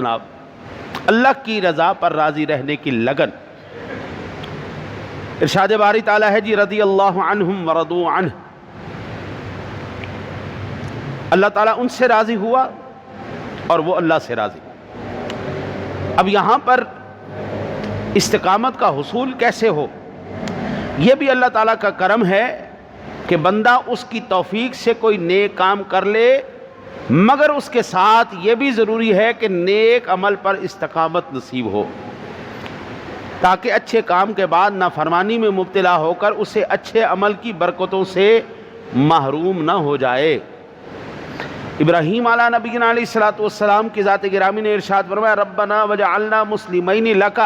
جناب اللہ کی رضا پر راضی رہنے کی لگن. ارشاد باری تعالیٰ ہے جی رضی اللہ عنہم ورضوا عنہ، اللہ تعالیٰ ان سے راضی ہوا اور وہ اللہ سے راضی. اب یہاں پر استقامت کا حصول کیسے ہو، یہ بھی اللہ تعالیٰ کا کرم ہے کہ بندہ اس کی توفیق سے کوئی نیک کام کر لے، مگر اس کے ساتھ یہ بھی ضروری ہے کہ نیک عمل پر استقامت نصیب ہو، تاکہ اچھے کام کے بعد نافرمانی میں مبتلا ہو کر اسے اچھے عمل کی برکتوں سے محروم نہ ہو جائے. ابراہیم علیہ نبینا علیہ الصلوۃ والسلام کی ذات گرامی نے ارشاد فرمایا ربنا وجعلنا مسلمین لک،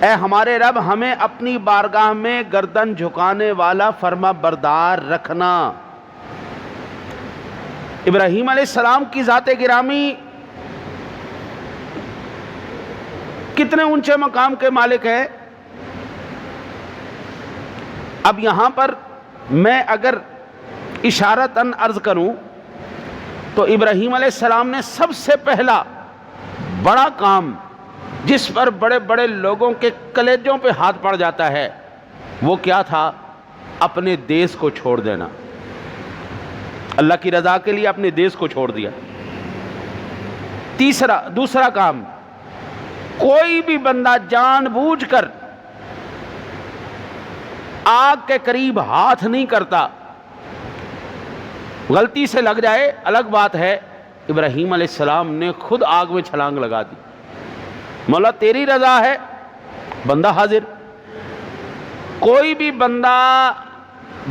اے ہمارے رب ہمیں اپنی بارگاہ میں گردن جھکانے والا فرما بردار رکھنا. ابراہیم علیہ السلام کی ذات گرامی کتنے اونچے مقام کے مالک ہے. اب یہاں پر میں اگر اشارتاً عرض کروں تو ابراہیم علیہ السلام نے سب سے پہلا بڑا کام جس پر بڑے بڑے لوگوں کے کلیجوں پہ ہاتھ پڑ جاتا ہے وہ کیا تھا؟ اپنے دیس کو چھوڑ دینا. اللہ کی رضا کے لیے اپنے دیس کو چھوڑ دیا. دوسرا کام، کوئی بھی بندہ جان بوجھ کر آگ کے قریب ہاتھ نہیں کرتا. غلطی سے لگ جائے الگ بات ہے، ابراہیم علیہ السلام نے خود آگ میں چھلانگ لگا دی. مولا تیری رضا ہے، بندہ حاضر. کوئی بھی بندہ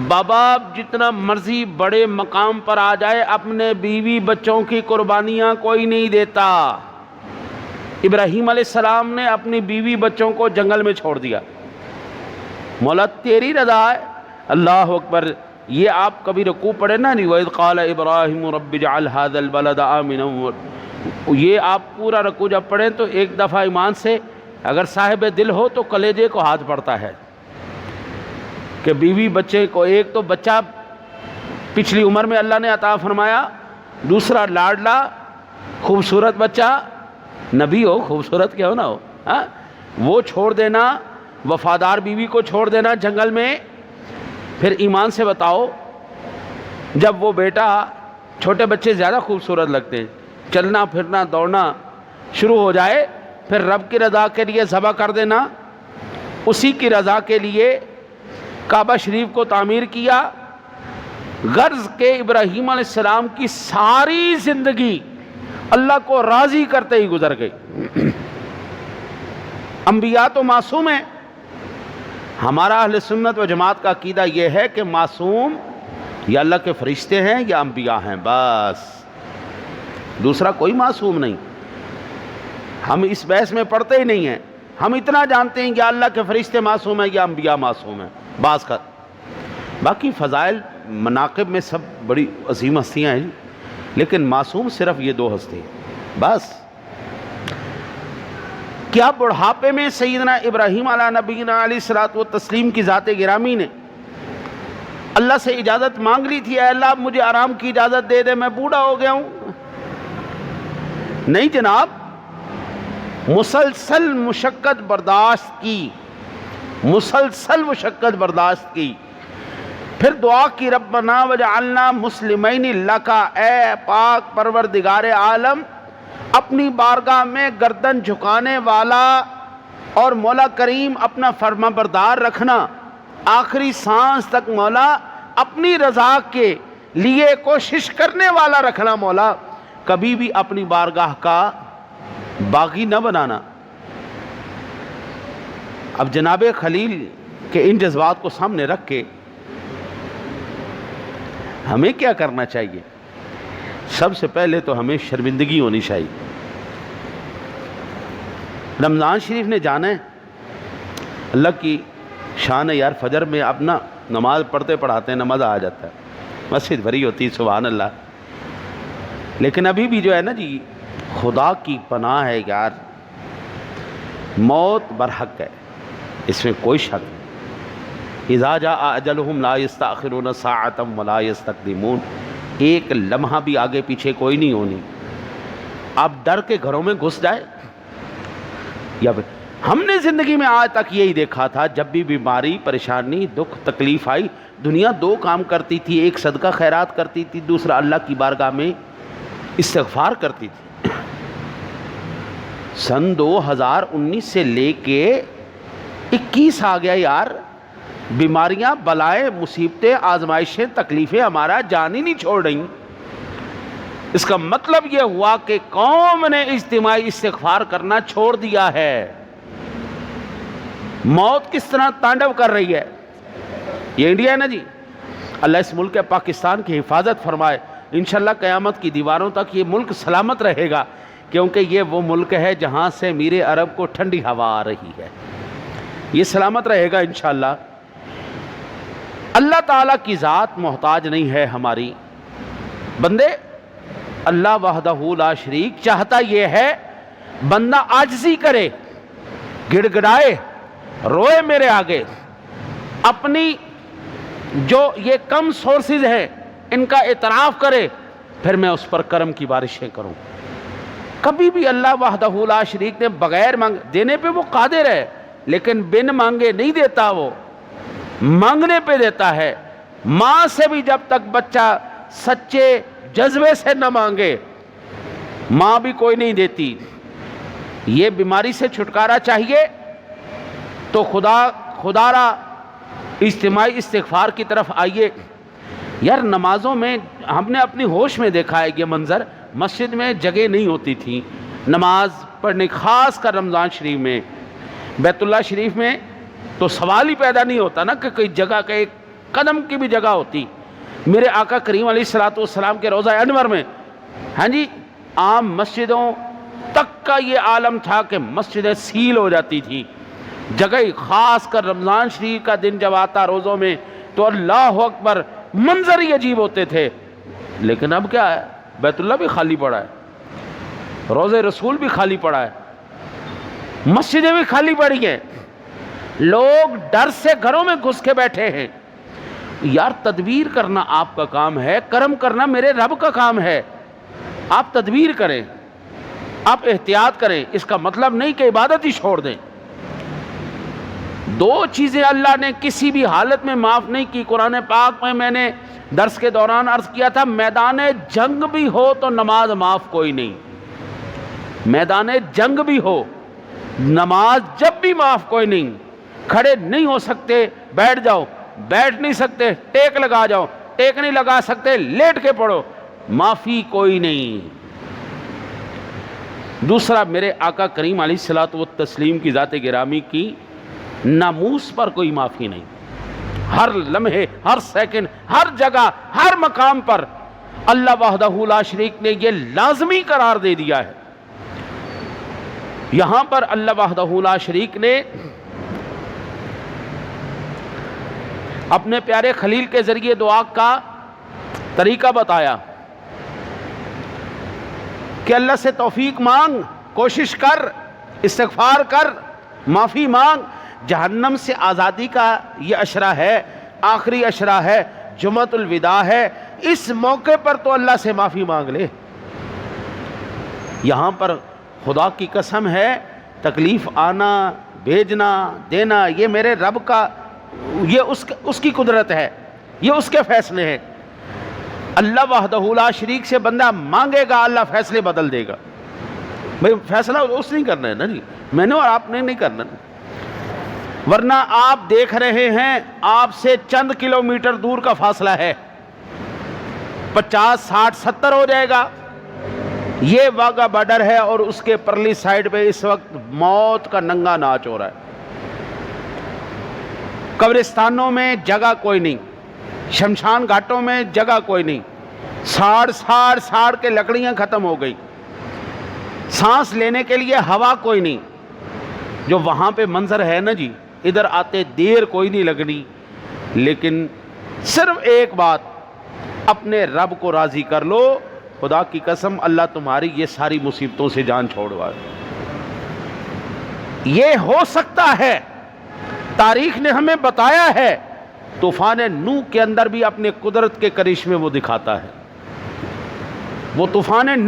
بابا جتنا مرضی بڑے مقام پر آ جائے اپنے بیوی بچوں کی قربانیاں کوئی نہیں دیتا. ابراہیم علیہ السلام نے اپنی بیوی بچوں کو جنگل میں چھوڑ دیا. مولا تیری رضا ہے، اللہ اکبر. یہ آپ کبھی رکوع پڑھیں نا، وَإِذْ قَالَ إِبْرَاهِيمُ رَبِّ اجْعَلْ هَذَا الْبَلَدَ آمِنًا، یہ آپ پورا رکوع جب پڑھیں تو ایک دفعہ ایمان سے اگر صاحب دل ہو تو کلیجے کو ہاتھ پڑتا ہے کہ بیوی بچے کو، ایک تو بچہ پچھلی عمر میں اللہ نے عطا فرمایا، دوسرا لاڈلا خوبصورت بچہ، نبی ہو خوبصورت کیا ہو نہ ہو، وہ چھوڑ دینا، وفادار بیوی کو چھوڑ دینا جنگل میں. پھر ایمان سے بتاؤ جب وہ بیٹا، چھوٹے بچے زیادہ خوبصورت لگتے ہیں، چلنا پھرنا دوڑنا شروع ہو جائے، پھر رب کی رضا کے لیے ذبح کر دینا. اسی کی رضا کے لیے کعبہ شریف کو تعمیر کیا. غرض کہ ابراہیم علیہ السلام کی ساری زندگی اللہ کو راضی کرتے ہی گزر گئی. انبیاء تو معصوم ہیں. ہمارا اہل سنت و جماعت کا عقیدہ یہ ہے کہ معصوم یا اللہ کے فرشتے ہیں یا انبیاء ہیں، بس دوسرا کوئی معصوم نہیں. ہم اس بحث میں پڑھتے ہی نہیں ہیں. ہم اتنا جانتے ہیں کہ اللہ کے فرشتے معصوم ہیں یا انبیاء معصوم ہیں بعض کا. باقی فضائل مناقب میں سب بڑی عظیم ہستیاں ہیں، لیکن معصوم صرف یہ دو ہستی ہیں بس. کیا بڑھاپے میں سیدنا ابراہیم علیہ نبینا علیہ الصلوۃ والتسلیم کی ذات گرامی نے اللہ سے اجازت مانگ لی تھی، اے اللہ مجھے آرام کی اجازت دے دے، میں بوڑھا ہو گیا ہوں؟ نہیں جناب، مسلسل مشقت برداشت کی، مسلسل مشقت برداشت کی. پھر دعا کی ربنا وجعلنا مسلمین لک، اے پاک پروردگار عالم اپنی بارگاہ میں گردن جھکانے والا اور مولا کریم اپنا فرما بردار رکھنا، آخری سانس تک مولا اپنی رضا کے لیے کوشش کرنے والا رکھنا. مولا کبھی بھی اپنی بارگاہ کا باغی نہ بنانا. اب جناب خلیل کے ان جذبات کو سامنے رکھ کے ہمیں کیا کرنا چاہیے؟ سب سے پہلے تو ہمیں شرمندگی ہونی چاہیے. رمضان شریف نے جانا ہے، اللہ کی شان ہے یار. فجر میں اپنا نماز پڑھتے پڑھاتے ہیں نماز آ جاتا ہے، مسجد بھری ہوتی ہے، سبحان اللہ. لیکن ابھی بھی جو ہے نا جی، خدا کی پناہ ہے یار، موت برحق ہے، اس میں کوئی شک نہیں. اذا جاء اجلہم لا یستأخرون ساعۃ ولا یستقدمون، ایک لمحہ بھی آگے پیچھے کوئی نہیں ہونی. آپ ڈر کے گھروں میں گھس جائیں؟ یا پھر ہم نے زندگی میں آج تک یہی دیکھا تھا، جب بھی بیماری، پریشانی، دکھ، تکلیف آئی، دنیا دو کام کرتی تھی، ایک صدقہ خیرات کرتی تھی، دوسرا اللہ کی بارگاہ میں استغفار کرتی تھی۔ سن 2019 سے لے کے 21 آ گیا یار، بیماریاں، بلائیں، مصیبتیں، آزمائشیں، تکلیفیں ہمارا جان ہی نہیں چھوڑ رہی۔ اس کا مطلب یہ ہوا کہ قوم نے اجتماعی استغفار کرنا چھوڑ دیا ہے۔ موت کس طرح تانڈو کر رہی ہے، یہ انڈیا ہے نا جی۔ اللہ اس ملک پاکستان کی حفاظت فرمائے، انشاءاللہ قیامت کی دیواروں تک یہ ملک سلامت رہے گا، کیونکہ یہ وہ ملک ہے جہاں سے میرے عرب کو ٹھنڈی ہوا آ رہی ہے، یہ سلامت رہے گا انشاءاللہ۔ اللہ تعالیٰ کی ذات محتاج نہیں ہے ہماری، بندے اللہ وحدہ لا شریک چاہتا یہ ہے بندہ عاجزی کرے، گڑ گڑائے، روئے میرے آگے، اپنی جو یہ کم سورسز ہیں ان کا اعتراف کرے، پھر میں اس پر کرم کی بارشیں کروں۔ کبھی بھی اللہ وحدہ لا شریک نے بغیر دینے پہ وہ قادر ہے، لیکن بن مانگے نہیں دیتا، وہ مانگنے پہ دیتا ہے۔ ماں سے بھی جب تک بچہ سچے جذبے سے نہ مانگے، ماں بھی کوئی نہیں دیتی۔ یہ بیماری سے چھٹکارا چاہیے تو خدا را اجتماعی استغفار کی طرف آئیے۔ یار نمازوں میں ہم نے اپنی ہوش میں دیکھا ہے یہ منظر، مسجد میں جگہ نہیں ہوتی تھی نماز پڑھنے، خاص کر رمضان شریف میں۔ بیت اللہ شریف میں تو سوال ہی پیدا نہیں ہوتا نا کہ کوئی جگہ کا ایک قدم کی بھی جگہ ہوتی۔ میرے آقا کریم علیہ الصلوۃ والسلام کے روضہ انور میں ہاں جی عام مسجدوں تک کا یہ عالم تھا کہ مسجدیں سیل ہو جاتی تھی، جگہ خاص کر رمضان شریف کا دن جب آتا روزوں میں تو اللہ اکبر منظر ہی عجیب ہوتے تھے۔ لیکن اب کیا ہے، بیت اللہ بھی خالی پڑا ہے، روضہ رسول بھی خالی پڑا ہے، مسجدیں بھی خالی پڑی ہیں، لوگ ڈر سے گھروں میں گھس کے بیٹھے ہیں۔ یار تدبیر کرنا آپ کا کام ہے، کرم کرنا میرے رب کا کام ہے۔ آپ تدبیر کریں، آپ احتیاط کریں، اس کا مطلب نہیں کہ عبادت ہی چھوڑ دیں۔ دو چیزیں اللہ نے کسی بھی حالت میں معاف نہیں کی۔ قرآن پاک میں نے درس کے دوران عرض کیا تھا، میدان جنگ بھی ہو تو نماز معاف کوئی نہیں، میدان جنگ بھی ہو نماز جب بھی معاف کوئی نہیں۔ کھڑے نہیں ہو سکتے بیٹھ جاؤ، بیٹھ نہیں سکتے ٹیک لگا جاؤ، ٹیک نہیں لگا سکتے لیٹ کے پڑھو، معافی کوئی نہیں۔ دوسرا، میرے آقا کریم علیہ الصلوۃ والتسلیم کی ذات گرامی کی ناموس پر کوئی معافی نہیں۔ ہر لمحے، ہر سیکنڈ، ہر جگہ، ہر مقام پر اللہ وحدہ لا شریک نے یہ لازمی قرار دے دیا ہے۔ یہاں پر اللہ وحدہ لا شریک نے اپنے پیارے خلیل کے ذریعے دعا کا طریقہ بتایا کہ اللہ سے توفیق مانگ، کوشش کر، استغفار کر، معافی مانگ۔ جہنم سے آزادی کا یہ عشرہ ہے، آخری عشرہ ہے، جمعۃ الوداع ہے، اس موقع پر تو اللہ سے معافی مانگ لے۔ یہاں پر خدا کی قسم ہے، تکلیف آنا، بھیجنا، دینا، یہ میرے رب کا، یہ اس کی قدرت ہے، یہ اس کے فیصلے ہیں۔ اللہ وحدہ لا شریک سے بندہ مانگے گا، اللہ فیصلے بدل دے گا۔ بھئی فیصلہ اس نہیں کرنا ہے نا جی، میں نے اور آپ نے نہیں کرنا، ورنہ آپ دیکھ رہے ہیں آپ سے چند کلومیٹر دور کا فاصلہ ہے، 50، 60، 70 ہو جائے گا۔ یہ واگا بارڈر ہے اور اس کے پرلی سائڈ پہ اس وقت موت کا ننگا ناچ ہو رہا ہے۔ قبرستانوں میں جگہ کوئی نہیں، شمشان گھاٹوں میں جگہ کوئی نہیں، ساڑ کے لکڑیاں ختم ہو گئی، سانس لینے کے لیے ہوا کوئی نہیں۔ جو وہاں پہ منظر ہے نا جی، ادھر آتے دیر کوئی نہیں لگنی، لیکن صرف ایک بات، اپنے رب کو راضی کر لو، خدا کی قسم اللہ تمہاری یہ ساری مصیبتوں سے جان چھوڑوائے۔ یہ ہو سکتا ہے، تاریخ نے ہمیں بتایا ہے، طوفان نوح کے اندر بھی اپنے قدرت کے کرشمے وہ دکھاتا ہے۔ وہ طوفان نوح